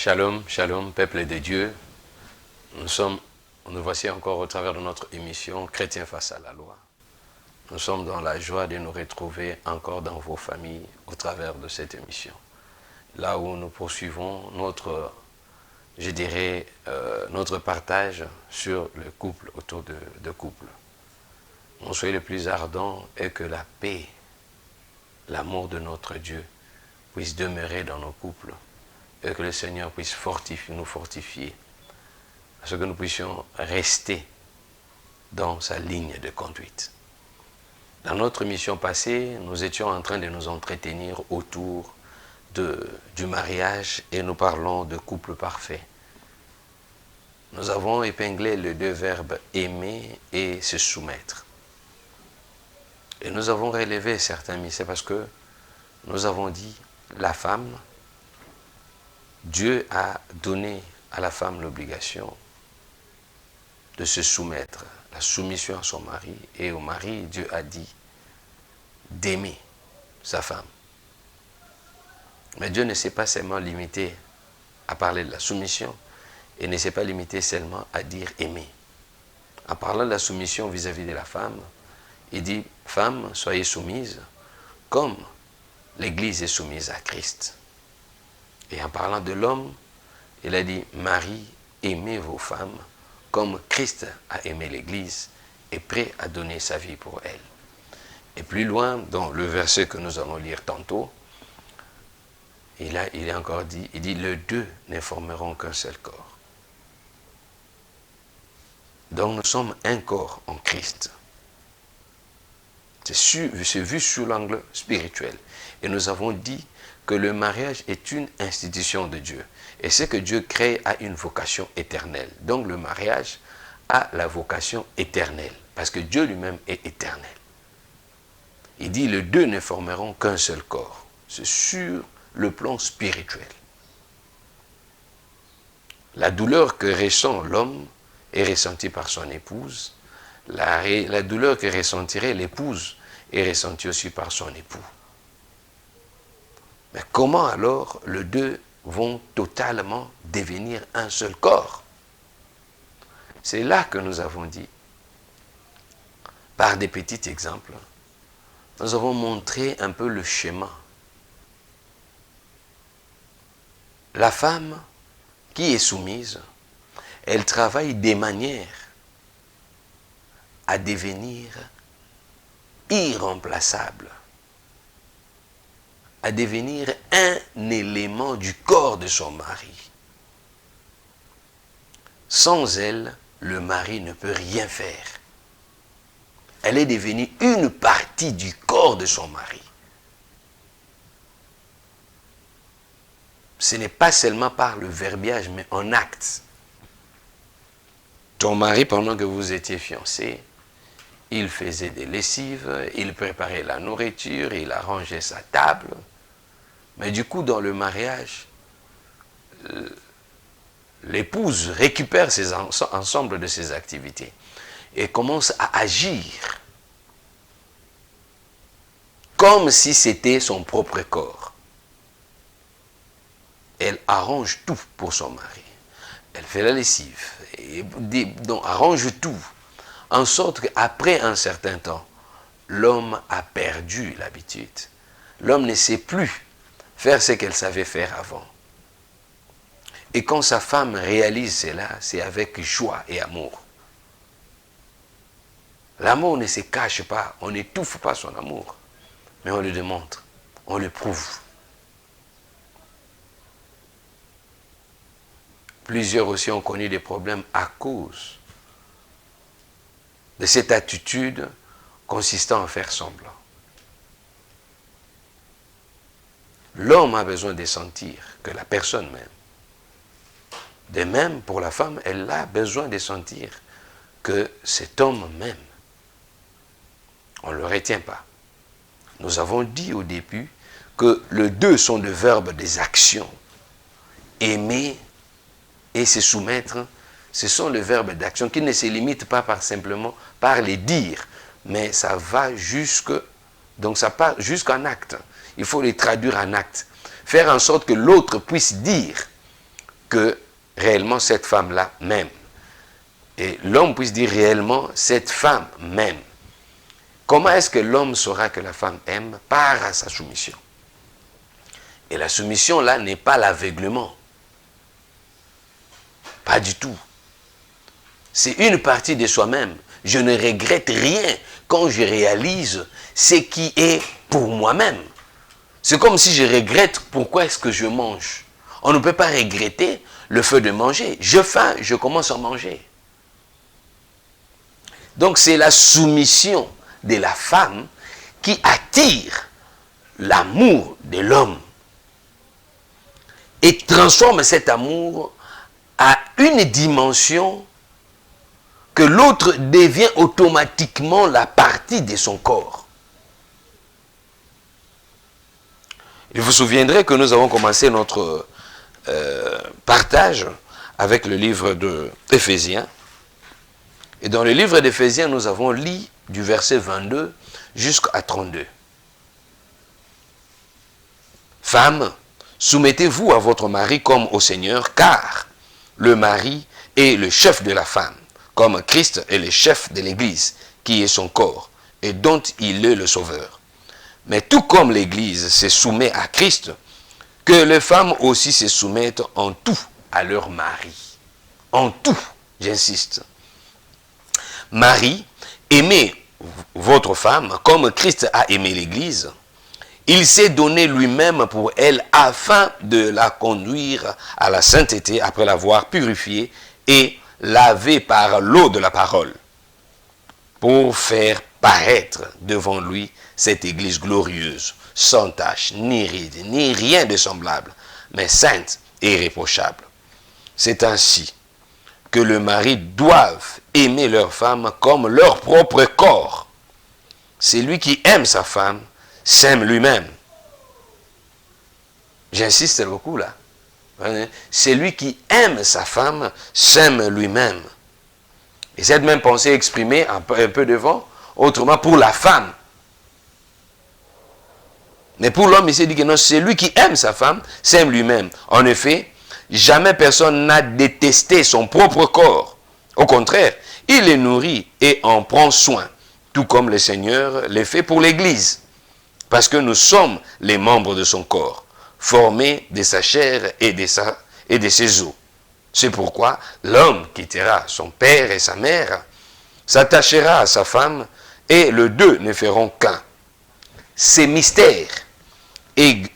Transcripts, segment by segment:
Shalom, shalom, peuple de Dieu. Nous voici encore au travers de notre émission Chrétien face à la loi. Nous sommes dans la joie de nous retrouver encore dans vos familles au travers de cette émission. Là où nous poursuivons notre partage sur le couple, autour de couple. Mon souhait le plus ardent est que la paix, l'amour de notre Dieu puisse demeurer dans nos couples et que le Seigneur puisse nous fortifier, afin que nous puissions rester dans sa ligne de conduite. Dans notre mission passée, nous étions en train de nous entretenir autour du mariage et nous parlons de couple parfait. Nous avons épinglé les deux verbes aimer et se soumettre. Et nous avons relevé certains mystères parce que nous avons dit la femme, Dieu a donné à la femme l'obligation de se soumettre, la soumission à son mari, et au mari, Dieu a dit d'aimer sa femme. Mais Dieu ne s'est pas seulement limité à parler de la soumission, et ne s'est pas limité seulement à dire aimer. En parlant de la soumission vis-à-vis de la femme, il dit, femme, soyez soumise, comme l'Église est soumise à Christ. Et en parlant de l'homme, il a dit, Marie, aimez vos femmes, comme Christ a aimé l'Église, et prêt à donner sa vie pour elle. Et plus loin, dans le verset que nous allons lire tantôt, il est encore dit, il dit, les deux ne formeront qu'un seul corps. Donc nous sommes un corps en Christ. C'est vu sous l'angle spirituel. Et nous avons dit que le mariage est une institution de Dieu. Et ce que Dieu crée a une vocation éternelle. Donc le mariage a la vocation éternelle. Parce que Dieu lui-même est éternel. Il dit, les deux ne formeront qu'un seul corps. C'est sur le plan spirituel. La douleur que ressent l'homme est ressentie par son épouse. La douleur que ressentirait l'épouse est ressentie aussi par son époux. Mais comment alors les deux vont totalement devenir un seul corps? C'est là que nous avons dit, par des petits exemples, nous avons montré un peu le schéma. La femme qui est soumise, elle travaille des manières à devenir irremplaçable, à devenir un élément du corps de son mari. Sans elle, le mari ne peut rien faire. Elle est devenue une partie du corps de son mari. Ce n'est pas seulement par le verbiage, mais en acte. Ton mari, pendant que vous étiez fiancés, il faisait des lessives, il préparait la nourriture, il arrangeait sa table. Mais du coup, dans le mariage, l'épouse récupère ensemble de ses activités et commence à agir comme si c'était son propre corps. Elle arrange tout pour son mari. Elle fait la lessive, et donc arrange tout. En sorte qu'après un certain temps, l'homme a perdu l'habitude. L'homme ne sait plus faire ce qu'elle savait faire avant. Et quand sa femme réalise cela, c'est avec joie et amour. L'amour ne se cache pas, on n'étouffe pas son amour, mais on le démontre, on le prouve. Plusieurs aussi ont connu des problèmes à cause de cette attitude consistant à faire semblant. L'homme a besoin de sentir que la personne m'aime. De même, pour la femme, elle a besoin de sentir que cet homme m'aime. On ne le retient pas. Nous avons dit au début que les deux sont des verbes des actions. Aimer et se soumettre, ce sont les verbes d'action qui ne se limitent pas simplement par les dires, mais ça va donc ça part jusqu'en acte. Il faut les traduire en acte. Faire en sorte que l'autre puisse dire que réellement cette femme-là m'aime. Et l'homme puisse dire réellement cette femme m'aime. Comment est-ce que l'homme saura que la femme aime? Par sa soumission. Et la soumission là n'est pas l'aveuglement. Pas du tout. C'est une partie de soi-même. Je ne regrette rien quand je réalise ce qui est pour moi-même. C'est comme si je regrette pourquoi est-ce que je mange. On ne peut pas regretter le fait de manger. J'ai faim, je commence à manger. Donc c'est la soumission de la femme qui attire l'amour de l'homme et transforme cet amour à une dimension que l'autre devient automatiquement la partie de son corps. Il vous souviendrez que nous avons commencé notre partage avec le livre d'Éphésiens. Et dans le livre d'Éphésiens, nous avons lu du verset 22 jusqu'à 32. Femmes, soumettez-vous à votre mari comme au Seigneur, car le mari est le chef de la femme, comme Christ est le chef de l'Église, qui est son corps, et dont il est le sauveur. Mais tout comme l'Église se soumet à Christ, que les femmes aussi se soumettent en tout à leur mari. En tout, j'insiste. Marie, aimez votre femme comme Christ a aimé l'Église. Il s'est donné lui-même pour elle afin de la conduire à la sainteté après l'avoir purifiée et lavée par l'eau de la parole, pour faire paraître devant lui cette Église glorieuse, sans tache, ni ride, ni rien de semblable, mais sainte et irréprochable. C'est ainsi que le mari doivent aimer leur femme comme leur propre corps. Celui qui aime sa femme s'aime lui-même. J'insiste beaucoup là. Celui qui aime sa femme s'aime lui-même. Et cette même pensée exprimée un peu devant, autrement pour la femme. Mais pour l'homme, il s'est dit que non, celui qui aime sa femme s'aime lui-même. En effet, jamais personne n'a détesté son propre corps. Au contraire, il les nourrit et en prend soin, tout comme le Seigneur le fait pour l'Église. Parce que nous sommes les membres de son corps, formés de sa chair et de ses os. C'est pourquoi l'homme quittera son père et sa mère, s'attachera à sa femme, et les deux ne feront qu'un. Ces mystères est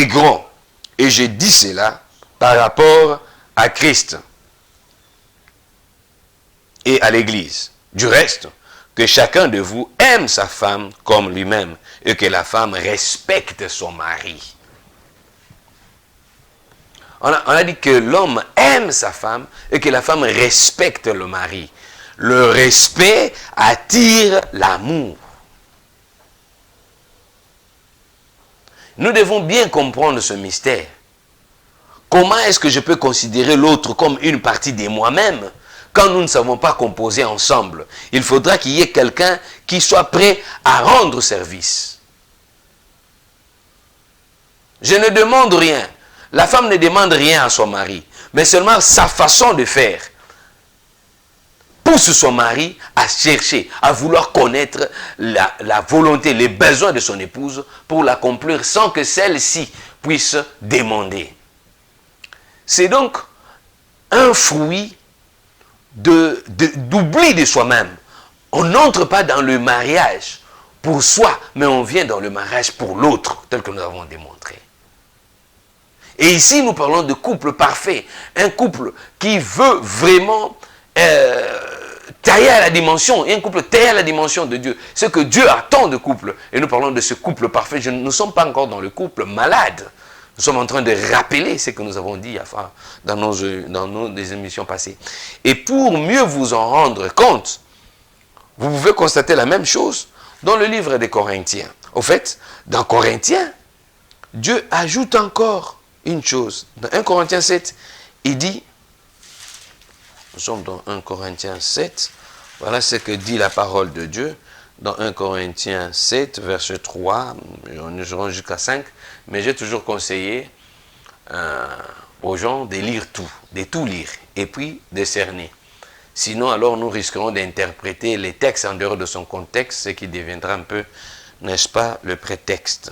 grand, et je dis cela par rapport à Christ et à l'Église. Du reste, que chacun de vous aime sa femme comme lui-même, et que la femme respecte son mari. On a dit que l'homme aime sa femme et que la femme respecte le mari. Le respect attire l'amour. Nous devons bien comprendre ce mystère. Comment est-ce que je peux considérer l'autre comme une partie de moi-même quand nous ne savons pas composer ensemble? Il faudra qu'il y ait quelqu'un qui soit prêt à rendre service. Je ne demande rien. La femme ne demande rien à son mari, mais seulement sa façon de faire pousse son mari à chercher, à vouloir connaître la volonté, les besoins de son épouse pour l'accomplir sans que celle-ci puisse demander. C'est donc un fruit d'oubli de soi-même. On n'entre pas dans le mariage pour soi, mais on vient dans le mariage pour l'autre, tel que nous avons démontré. Et ici, nous parlons de couple parfait. Un couple qui veut vraiment tailler à la dimension. Et un couple taillé à la dimension de Dieu. Ce que Dieu attend de couple. Et nous parlons de ce couple parfait. Nous ne sommes pas encore dans le couple malade. Nous sommes en train de rappeler ce que nous avons dit dans nos émissions passées. Et pour mieux vous en rendre compte, vous pouvez constater la même chose dans le livre des Corinthiens. Au fait, dans Corinthiens, Dieu ajoute encore une chose. Dans 1 Corinthiens 7, il dit, nous sommes dans 1 Corinthiens 7, voilà ce que dit la parole de Dieu. Dans 1 Corinthiens 7, verset 3, nous irons jusqu'à 5, mais j'ai toujours conseillé aux gens de lire tout, de tout lire, et puis de cerner. Sinon, alors, nous risquerons d'interpréter les textes en dehors de son contexte, ce qui deviendra un peu, n'est-ce pas, le prétexte.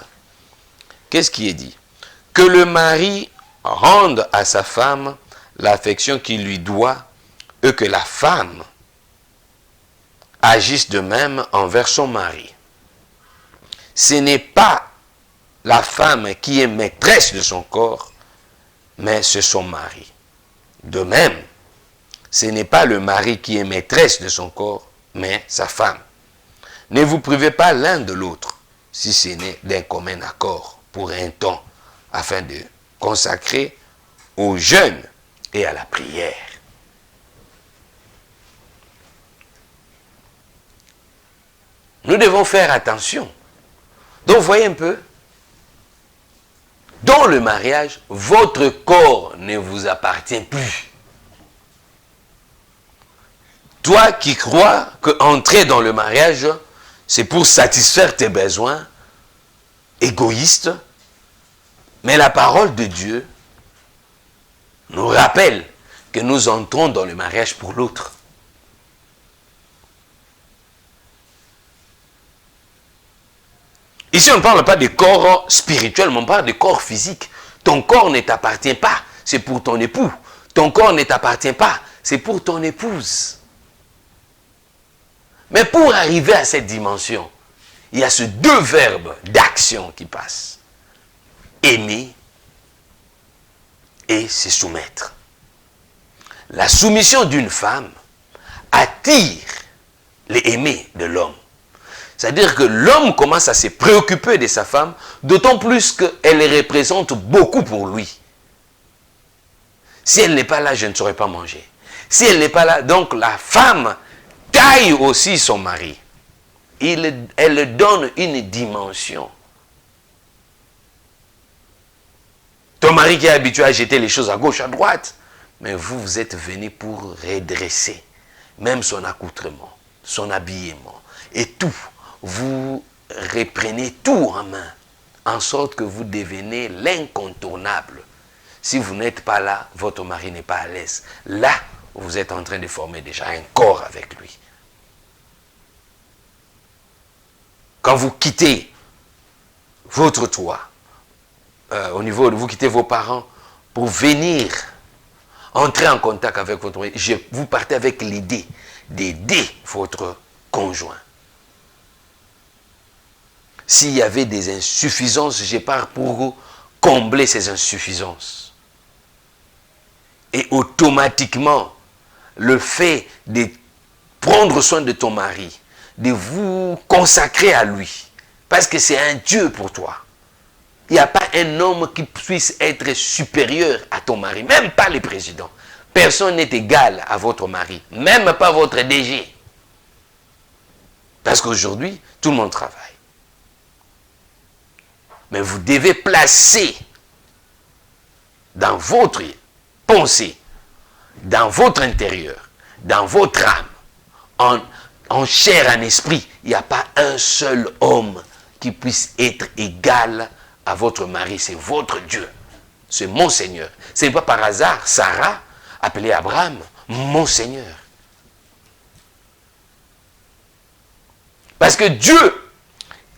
Qu'est-ce qui est dit? Que le mari rende à sa femme l'affection qu'il lui doit, et que la femme agisse de même envers son mari. Ce n'est pas la femme qui est maîtresse de son corps, mais c'est son mari. De même, ce n'est pas le mari qui est maîtresse de son corps, mais sa femme. Ne vous privez pas l'un de l'autre, si ce n'est d'un commun accord, pour un temps, afin de consacrer au jeûne et à la prière. Nous devons faire attention. Donc, voyez un peu, dans le mariage, votre corps ne vous appartient plus. Toi qui crois qu'entrer dans le mariage, c'est pour satisfaire tes besoins égoïstes, mais la parole de Dieu nous rappelle que nous entrons dans le mariage pour l'autre. Ici, on ne parle pas de corps spirituel, mais on parle de corps physique. Ton corps ne t'appartient pas, c'est pour ton époux. Ton corps ne t'appartient pas, c'est pour ton épouse. Mais pour arriver à cette dimension, il y a ces deux verbes d'action qui passent. Aimer et se soumettre. La soumission d'une femme attire les aimés de l'homme. C'est-à-dire que l'homme commence à se préoccuper de sa femme, d'autant plus qu'elle représente beaucoup pour lui. Si elle n'est pas là, je ne saurais pas manger. Si elle n'est pas là, donc la femme taille aussi son mari. Elle donne une dimension. Ton mari qui est habitué à jeter les choses à gauche, à droite, mais vous, vous êtes venu pour redresser même son accoutrement, son habillement et tout. Vous reprenez tout en main, en sorte que vous devenez l'incontournable. Si vous n'êtes pas là, votre mari n'est pas à l'aise. Là, vous êtes en train de former déjà un corps avec lui. Quand vous quittez votre toit, au niveau de vous quittez vos parents pour venir entrer en contact avec votre mari, vous partez avec l'idée d'aider votre conjoint. S'il y avait des insuffisances, je pars pour combler ces insuffisances. Et automatiquement, le fait de prendre soin de ton mari, de vous consacrer à lui, parce que c'est un Dieu pour toi. Il n'y a pas un homme qui puisse être supérieur à ton mari, même pas le président. Personne n'est égal à votre mari, même pas votre DG. Parce qu'aujourd'hui, tout le monde travaille. Mais vous devez placer dans votre pensée, dans votre intérieur, dans votre âme, en chair, en esprit, il n'y a pas un seul homme qui puisse être égal à votre mari. C'est votre Dieu. C'est mon Seigneur. Ce n'est pas par hasard, Sarah appelait Abraham mon Seigneur. Parce que Dieu,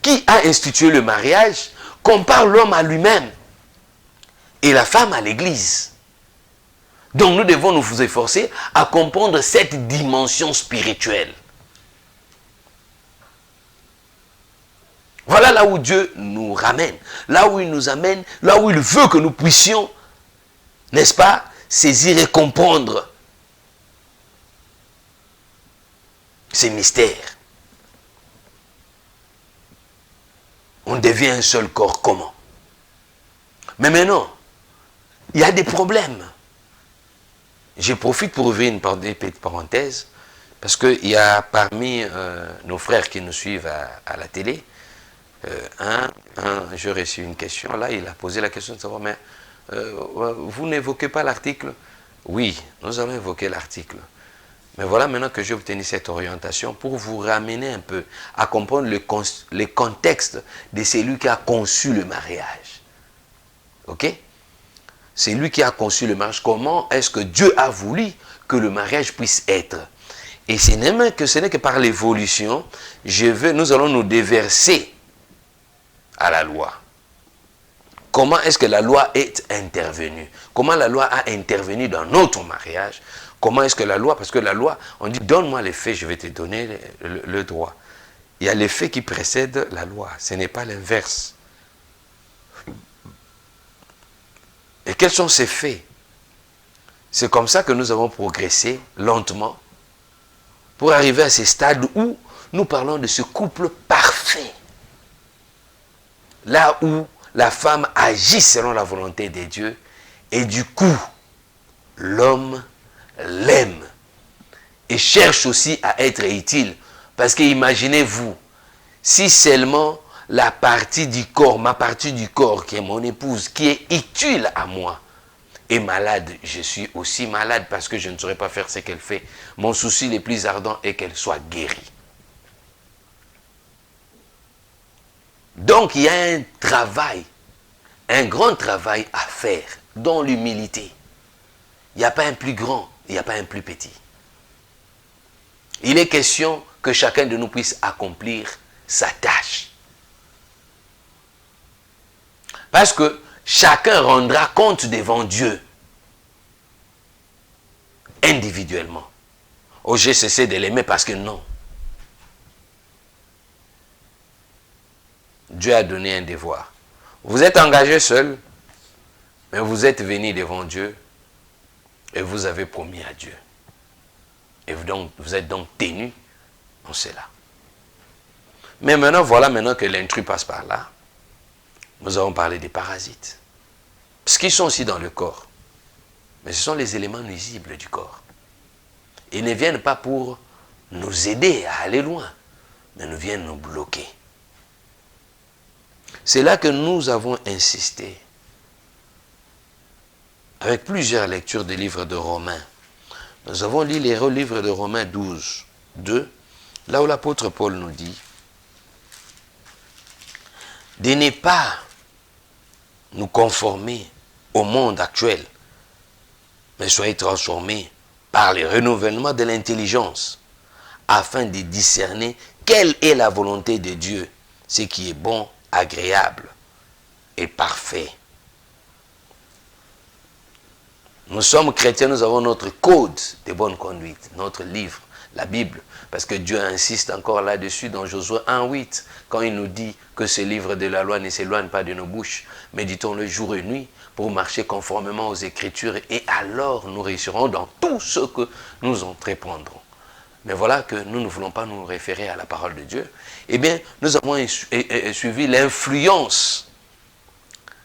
qui a institué le mariage, compare l'homme à lui-même et la femme à l'église. Donc nous devons nous efforcer à comprendre cette dimension spirituelle. Voilà là où Dieu nous ramène, là où il nous amène, là où il veut que nous puissions, n'est-ce pas, saisir et comprendre ces mystères. On devient un seul corps comment? Mais maintenant, il y a des problèmes. Je profite pour ouvrir une petite parenthèse, parce qu'il y a parmi nos frères qui nous suivent à la télé, j'ai reçu une question, là il a posé la question de savoir, mais vous n'évoquez pas l'article? Oui, nous allons évoquer l'article. Mais voilà maintenant que j'ai obtenu cette orientation pour vous ramener un peu à comprendre le contexte de celui qui a conçu le mariage. Ok? C'est lui qui a conçu le mariage. Comment est-ce que Dieu a voulu que le mariage puisse être? Et ce n'est que par l'évolution, nous allons nous déverser à la loi. Comment est-ce que la loi est intervenue? Comment la loi a intervenu dans notre mariage? Comment est-ce que la loi, parce que la loi, on dit donne-moi les faits, je vais te donner le droit. Il y a les faits qui précèdent la loi, ce n'est pas l'inverse. Et quels sont ces faits? C'est comme ça que nous avons progressé lentement pour arriver à ce stade où nous parlons de ce couple parfait. Là où la femme agit selon la volonté de Dieu et du coup, l'homme l'aime et cherche aussi à être utile. Parce que imaginez-vous, si seulement la partie du corps, ma partie du corps qui est mon épouse, qui est utile à moi, est malade, je suis aussi malade parce que je ne saurais pas faire ce qu'elle fait. Mon souci le plus ardent est qu'elle soit guérie. Donc il y a un travail, un grand travail à faire dans l'humilité. Il n'y a pas un plus grand, il n'y a pas un plus petit. Il est question que chacun de nous puisse accomplir sa tâche. Parce que chacun rendra compte devant Dieu. Individuellement. Oh, j'ai cessé de l'aimer parce que non. Dieu a donné un devoir. Vous êtes engagé seul, mais vous êtes venu devant Dieu et vous avez promis à Dieu. Et vous êtes donc tenu en cela. Mais maintenant, voilà maintenant que l'intrus passe par là. Nous avons parlé des parasites. Parce qu'ils sont aussi dans le corps. Mais ce sont les éléments nuisibles du corps. Ils ne viennent pas pour nous aider à aller loin, mais nous viennent nous bloquer. C'est là que nous avons insisté, avec plusieurs lectures des livres de Romains. Nous avons lu les livres de Romains 12, 2, là où l'apôtre Paul nous dit de ne pas nous conformer au monde actuel, mais soyez transformés par le renouvellement de l'intelligence, afin de discerner quelle est la volonté de Dieu, ce qui est bon, agréable et parfait. Nous sommes chrétiens, nous avons notre code de bonne conduite, notre livre, la Bible, parce que Dieu insiste encore là-dessus dans Josué 1:8, quand il nous dit que ce livre de la loi ne s'éloigne pas de nos bouches, méditons-le jour et nuit pour marcher conformément aux Écritures, et alors nous réussirons dans tout ce que nous entreprendrons. Mais voilà que nous ne voulons pas nous référer à la parole de Dieu. Eh bien, nous avons suivi l'influence,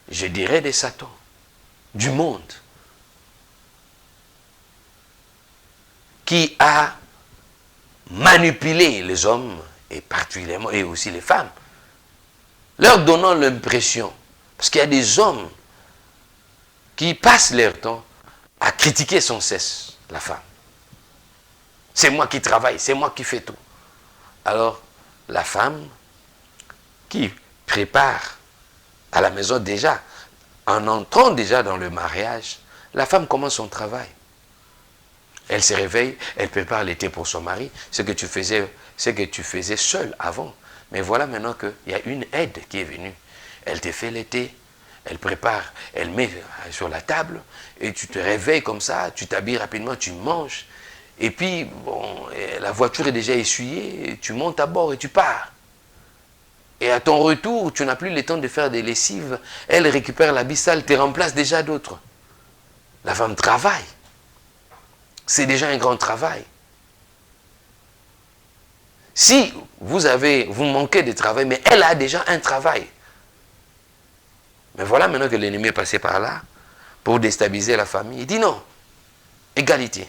je dirais, de Satan, du monde, qui a manipulé les hommes, et particulièrement, et aussi les femmes, leur donnant l'impression, parce qu'il y a des hommes qui passent leur temps à critiquer sans cesse la femme. C'est moi qui travaille, c'est moi qui fais tout. Alors, la femme qui prépare à la maison déjà, en entrant déjà dans le mariage, la femme commence son travail. Elle se réveille, elle prépare l'été pour son mari, ce que tu faisais seul avant. Mais voilà maintenant qu'il y a une aide qui est venue. Elle te fait l'été, elle prépare, elle met sur la table, et tu te réveilles comme ça, tu t'habilles rapidement, tu manges. Et puis, bon, la voiture est déjà essuyée, tu montes à bord et tu pars. Et à ton retour, tu n'as plus le temps de faire des lessives, elle récupère l'habit sale, te remplace déjà d'autres. La femme travaille. C'est déjà un grand travail. Si vous manquez de travail, mais elle a déjà un travail. Mais voilà maintenant que l'ennemi est passé par là pour déstabiliser la famille. Il dit non, égalité.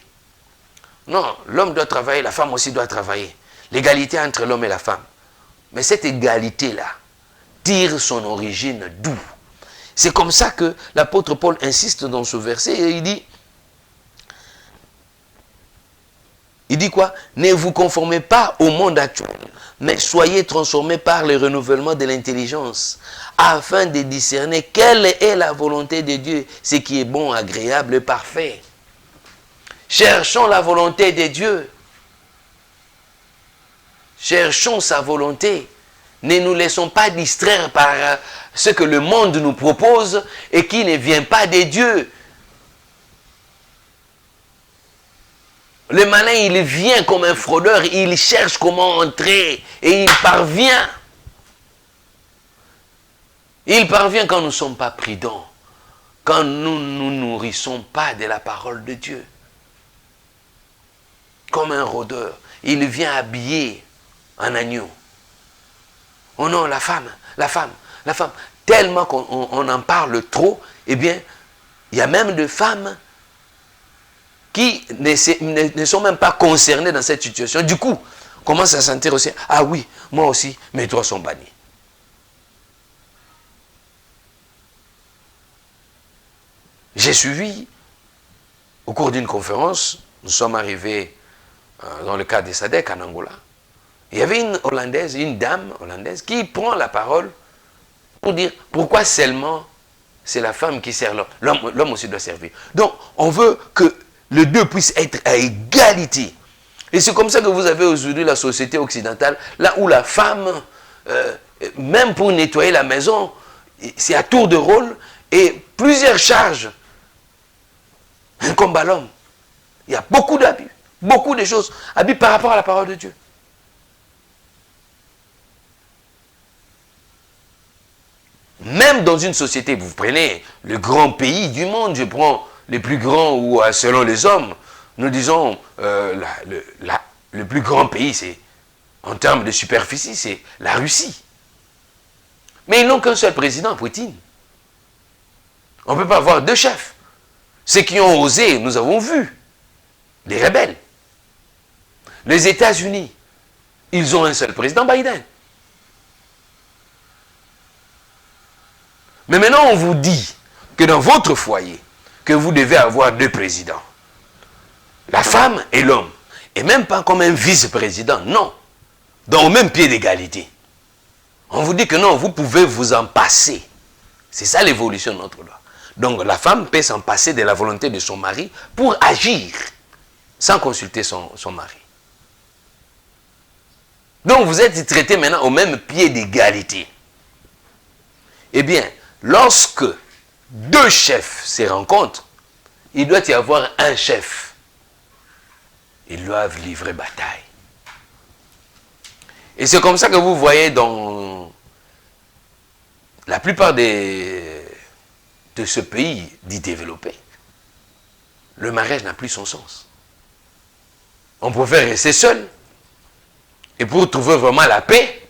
Non, l'homme doit travailler, la femme aussi doit travailler. L'égalité entre l'homme et la femme. Mais cette égalité-là tire son origine d'où? C'est comme ça que l'apôtre Paul insiste dans ce verset et il Il dit quoi? Ne vous conformez pas au monde actuel, mais soyez transformés par le renouvellement de l'intelligence, afin de discerner quelle est la volonté de Dieu, ce qui est bon, agréable et parfait. Cherchons la volonté de Dieu. Cherchons sa volonté. Ne nous laissons pas distraire par ce que le monde nous propose et qui ne vient pas de Dieu. Le malin, il vient comme un fraudeur, il cherche comment entrer et il parvient. Il parvient quand nous ne sommes pas prudents, quand nous ne nous nourrissons pas de la parole de Dieu. Comme un rôdeur, il vient habillé en agneau. Oh non, la femme. Tellement qu'on en parle trop, eh bien, il y a même des femmes qui ne sont même pas concernées dans cette situation. Du coup, commencent à sentir aussi, ah oui, moi aussi, mes droits sont bannis. J'ai suivi, au cours d'une conférence, nous sommes arrivés dans le cadre des SADC en Angola. Il y avait une dame hollandaise qui prend la parole pour dire pourquoi seulement c'est la femme qui sert l'homme. L'homme aussi doit servir. Donc, on veut que les deux puissent être à égalité. Et c'est comme ça que vous avez aujourd'hui la société occidentale, là où la femme, même pour nettoyer la maison, c'est à tour de rôle et plusieurs charges. Un combat l'homme. Il y a beaucoup d'abus, beaucoup de choses, abus par rapport à la parole de Dieu. Même dans une société, vous prenez le grand pays du monde, je prends les plus grands ou selon les hommes, nous disons le plus grand pays, c'est en termes de superficie, c'est la Russie. Mais ils n'ont qu'un seul président, Poutine. On ne peut pas avoir deux chefs. Ceux qui ont osé, nous avons vu, les rebelles. Les États-Unis, ils ont un seul président, Biden. Mais maintenant, on vous dit que dans votre foyer, que vous devez avoir deux présidents. La femme et l'homme. Et même pas comme un vice-président, non. Dans le même pied d'égalité. On vous dit que non, vous pouvez vous en passer. C'est ça l'évolution de notre loi. Donc la femme peut s'en passer de la volonté de son mari pour agir sans consulter son mari. Donc vous êtes traités maintenant au même pied d'égalité. Eh bien, lorsque deux chefs se rencontrent, il doit y avoir un chef. Ils doivent livrer bataille. Et c'est comme ça que vous voyez dans la plupart de ce pays dit développé, le mariage n'a plus son sens. On préfère rester seul. Et pour trouver vraiment la paix,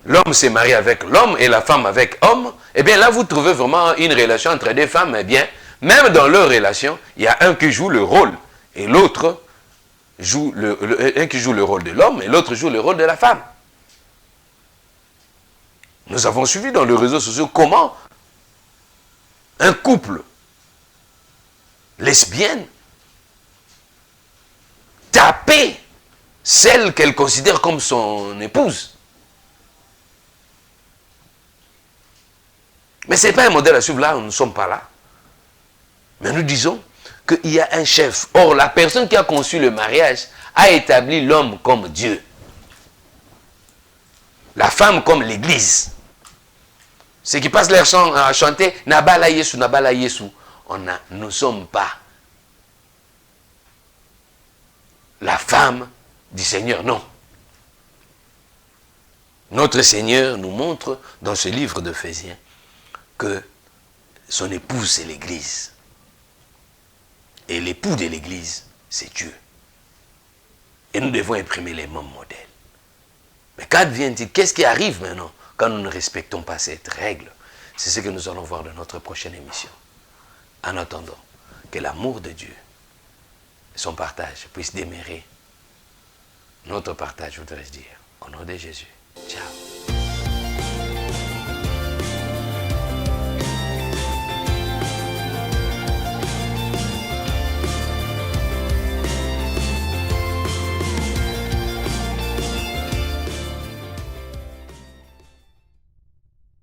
l'homme s'est marié avec l'homme et la femme avec homme. Eh bien là, vous trouvez vraiment une relation entre deux femmes. Eh bien, même dans leur relation, il y a un qui joue le rôle et l'autre joue un qui joue le rôle de l'homme et l'autre joue le rôle de la femme. Nous avons suivi dans les réseaux sociaux comment un couple lesbienne tapait celle qu'elle considère comme son épouse. Mais ce n'est pas un modèle à suivre là, nous ne sommes pas là. Mais nous disons qu'il y a un chef. Or, la personne qui a conçu le mariage a établi l'homme comme Dieu. La femme comme l'Église. Ceux qui passent leur temps à chanter « Nabala Yesu, Nabala Yesu », nous ne sommes pas la femme du Seigneur, non. Notre Seigneur nous montre dans ce livre d'Éphésiens que son épouse, c'est l'Église. Et l'époux de l'Église, c'est Dieu. Et nous devons imprimer les mêmes modèles. Mais qu'advient-il? Qu'est-ce qui arrive maintenant quand nous ne respectons pas cette règle? C'est ce que nous allons voir dans notre prochaine émission. En attendant, que l'amour de Dieu, son partage, puisse demeurer notre partage, voudrais-je dire. Au nom de Jésus. Ciao.